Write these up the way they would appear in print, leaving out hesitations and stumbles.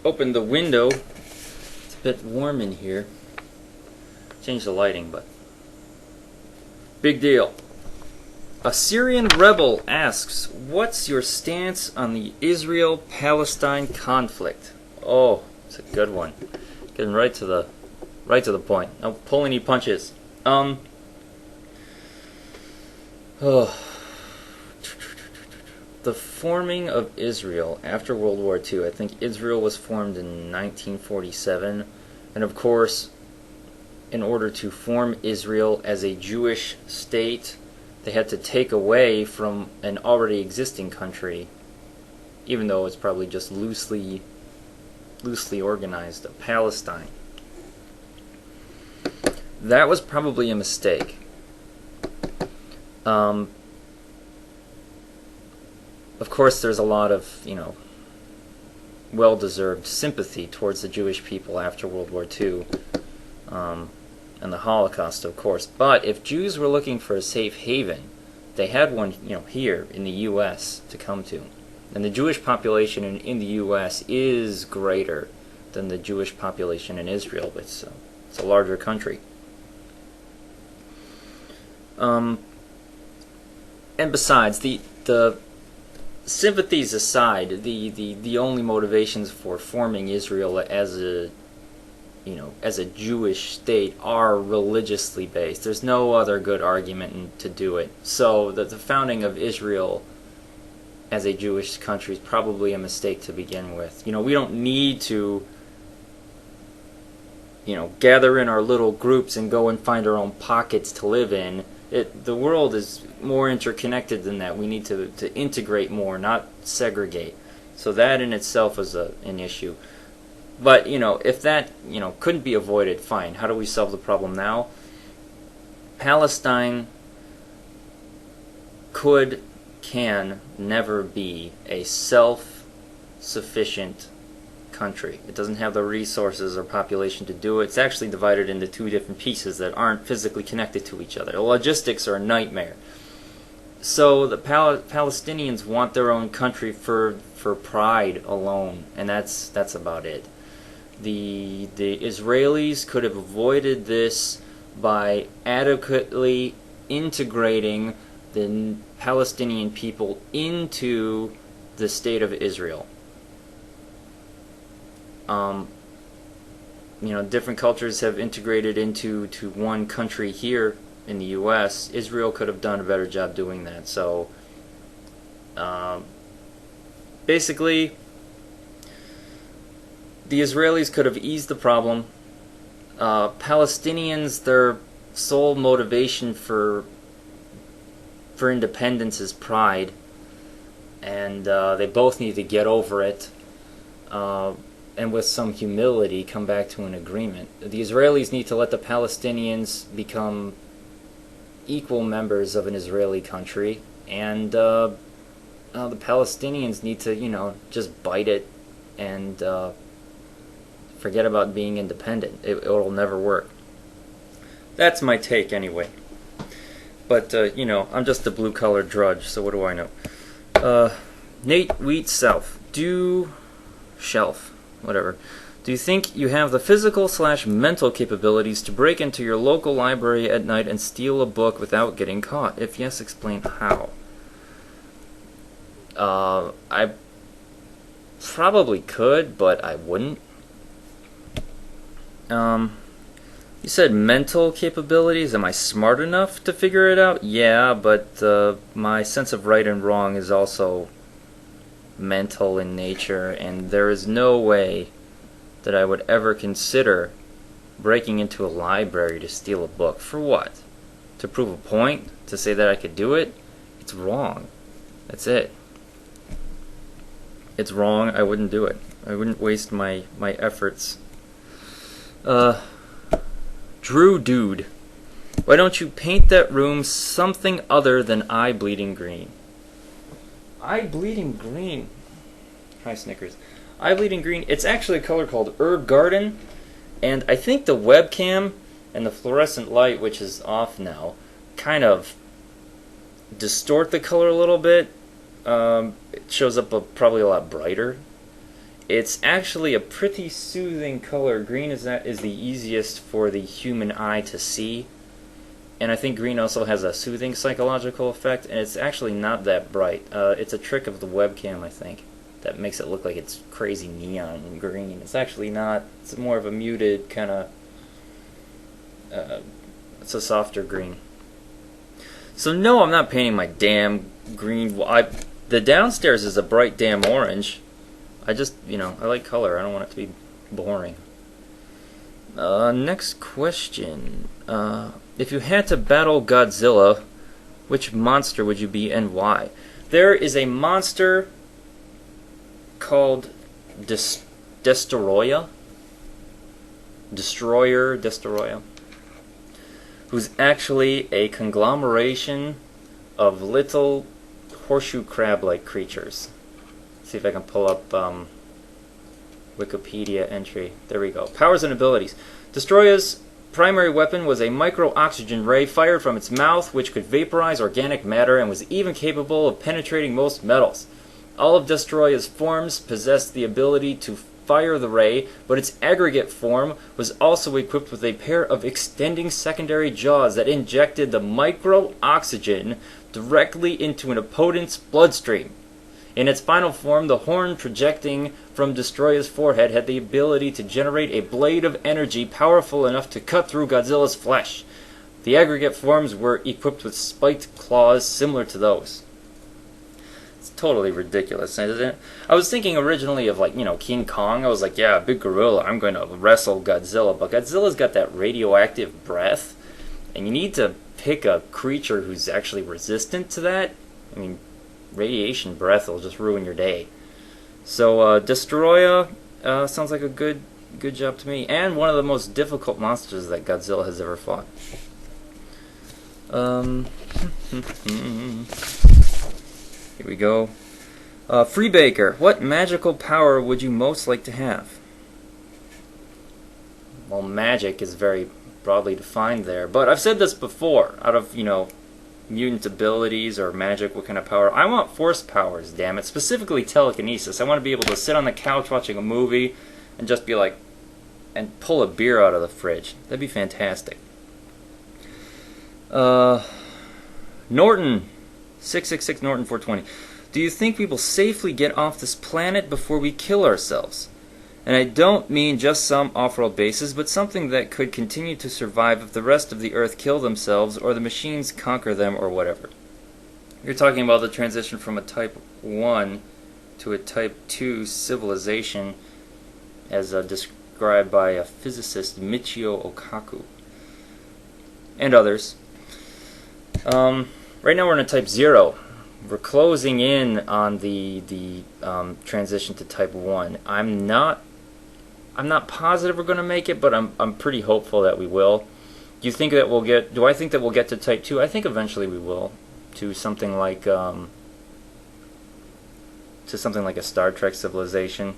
open the window. It's a bit warm in here. Change the lighting, but big deal. A Syrian rebel asks, "What's your stance on the Israel-Palestine conflict?" Oh, it's a good one. Getting right to the point. Don't pull any punches. The forming of Israel after World War II. I think Israel was formed in 1947, and of course, in order to form Israel as a Jewish state, they had to take away from an already existing country, even though it's probably just loosely organized, Palestine. That was probably a mistake. Of course, there's a lot of, well-deserved sympathy towards the Jewish people after World War II, and the Holocaust, of course. But if Jews were looking for a safe haven, they had one, here in the U.S. to come to. And the Jewish population in the U.S. is greater than the Jewish population in Israel. It's a larger country. And besides, the sympathies aside, the only motivations for forming Israel as a Jewish state are religiously based. There's no other good argument to do it. So the founding of Israel as a Jewish country is probably a mistake to begin with. We don't need to gather in our little groups and go and find our own pockets to live in. The world is more interconnected than that. We need to integrate more, not segregate. So that in itself is an issue. But, if that, couldn't be avoided, fine. How do we solve the problem now? Palestine can never be a self-sufficient country. It doesn't have the resources or population to do it. It's actually divided into two different pieces that aren't physically connected to each other. The logistics are a nightmare. So the Palestinians want their own country for pride alone, and that's about it. The Israelis could have avoided this by adequately integrating the Palestinian people into the state of Israel. Different cultures have integrated into one country here in the U.S. Israel could have done a better job doing that. So, basically, the Israelis could have eased the problem. Palestinians, their sole motivation for independence is pride, and they both need to get over it. And with some humility, come back to an agreement. The Israelis need to let the Palestinians become equal members of an Israeli country, and the Palestinians need to, just bite it and forget about being independent. It'll never work. That's my take, anyway. But, I'm just a blue-collar drudge, so what do I know? Nate Wheat Self. Whatever. Do you think you have the physical/mental capabilities to break into your local library at night and steal a book without getting caught? If yes, explain how. I probably could, but I wouldn't. You said mental capabilities. Am I smart enough to figure it out? Yeah, but my sense of right and wrong is also mental in nature, and there is no way that I would ever consider breaking into a library to steal a book. For what? To prove a point? To say that I could do it? It's wrong. That's it. It's wrong. I wouldn't do it. I wouldn't waste my efforts. Drew Dude. Why don't you paint that room something other than eye bleeding green? Eye bleeding green. Try Snickers. Eye bleeding green. It's actually a color called Herb Garden, and I think the webcam and the fluorescent light, which is off now, kind of distort the color a little bit. It shows up probably a lot brighter. It's actually a pretty soothing color. Green is the easiest for the human eye to see, and I think green also has a soothing psychological effect, and it's actually not that bright. It's a trick of the webcam, I think, that makes it look like it's crazy neon green. It's actually not. It's more of a muted kind of, it's a softer green. So no, I'm not painting my damn green. The downstairs is a bright damn orange. I just, I like color. I don't want it to be boring. Next question. If you had to battle Godzilla, which monster would you be and why? There is a monster called Destoroyah, who's actually a conglomeration of little horseshoe crab-like creatures. Let's see if I can pull up Wikipedia entry. There we go. Powers and abilities. Destoroyah's primary weapon was a micro-oxygen ray fired from its mouth, which could vaporize organic matter and was even capable of penetrating most metals. All of Destoroyah's forms possessed the ability to fire the ray, but its aggregate form was also equipped with a pair of extending secondary jaws that injected the micro-oxygen directly into an opponent's bloodstream. In its final form, the horn projecting from Destoroyah's forehead had the ability to generate a blade of energy powerful enough to cut through Godzilla's flesh. The aggregate forms were equipped with spiked claws similar to those. It's totally ridiculous, isn't it? I was thinking originally of, King Kong. I was like, yeah, big gorilla, I'm going to wrestle Godzilla. But Godzilla's got that radioactive breath, and you need to pick a creature who's actually resistant to that. I mean, radiation breath will just ruin your day. So, Destoroyah sounds like a good job to me, and one of the most difficult monsters that Godzilla has ever fought. Here we go. Freebaker, what magical power would you most like to have? Well, magic is very broadly defined there, but I've said this before. Out of, mutant abilities or magic, what kind of power? I want force powers, damn it. Specifically telekinesis. I want to be able to sit on the couch watching a movie and just be like, and pull a beer out of the fridge. That'd be fantastic. Norton, 666 Norton 420. Do you think we will safely get off this planet before we kill ourselves? And I don't mean just some off-world bases, but something that could continue to survive if the rest of the Earth kill themselves or the machines conquer them or whatever. You're talking about the transition from a Type 1 to a Type 2 civilization as described by a physicist Michio Okaku and others. Right now we're in a Type 0. We're closing in on the transition to Type 1. I'm not positive we're going to make it, but I'm pretty hopeful that we will. Do I think that we'll get to Type 2? I think eventually we will, to something like a Star Trek civilization,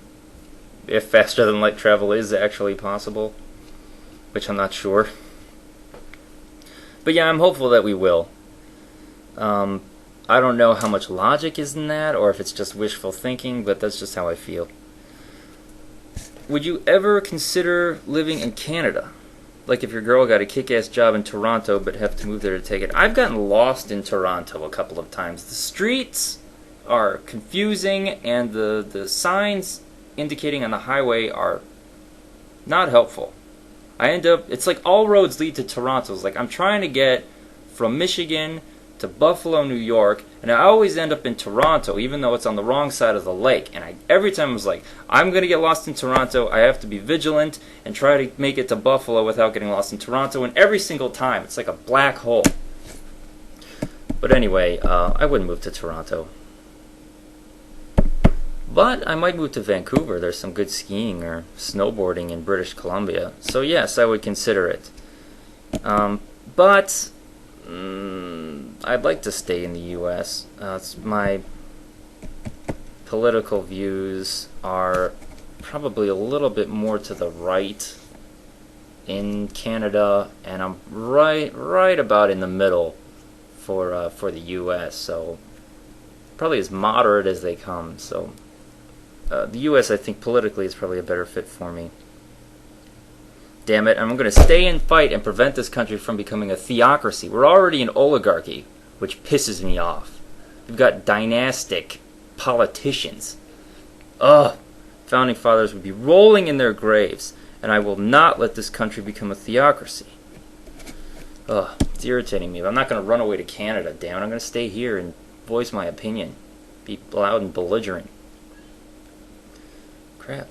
if faster than light travel is actually possible, which I'm not sure. But yeah, I'm hopeful that we will. I don't know how much logic is in that, or if it's just wishful thinking, but that's just how I feel. Would you ever consider living in Canada? Like if your girl got a kick-ass job in Toronto but have to move there to take it. I've gotten lost in Toronto a couple of times. The streets are confusing, and the signs indicating on the highway are not helpful. It's like all roads lead to Toronto. It's like I'm trying to get from Michigan to Buffalo, New York, and I always end up in Toronto, even though it's on the wrong side of the lake. And every time I was like, I'm going to get lost in Toronto, I have to be vigilant and try to make it to Buffalo without getting lost in Toronto, and every single time, it's like a black hole. But anyway, I wouldn't move to Toronto. But I might move to Vancouver. There's some good skiing or snowboarding in British Columbia. So yes, I would consider it. But I'd like to stay in the U.S. My political views are probably a little bit more to the right in Canada, and I'm right about in the middle for the U.S. So probably as moderate as they come. So The U.S., I think, politically is probably a better fit for me. Damn it, I'm going to stay and fight and prevent this country from becoming a theocracy. We're already an oligarchy, which pisses me off. We've got dynastic politicians. Ugh. Founding fathers would be rolling in their graves, and I will not let this country become a theocracy. Ugh, it's irritating me. I'm not going to run away to Canada, damn it. I'm going to stay here and voice my opinion. Be loud and belligerent. Crap.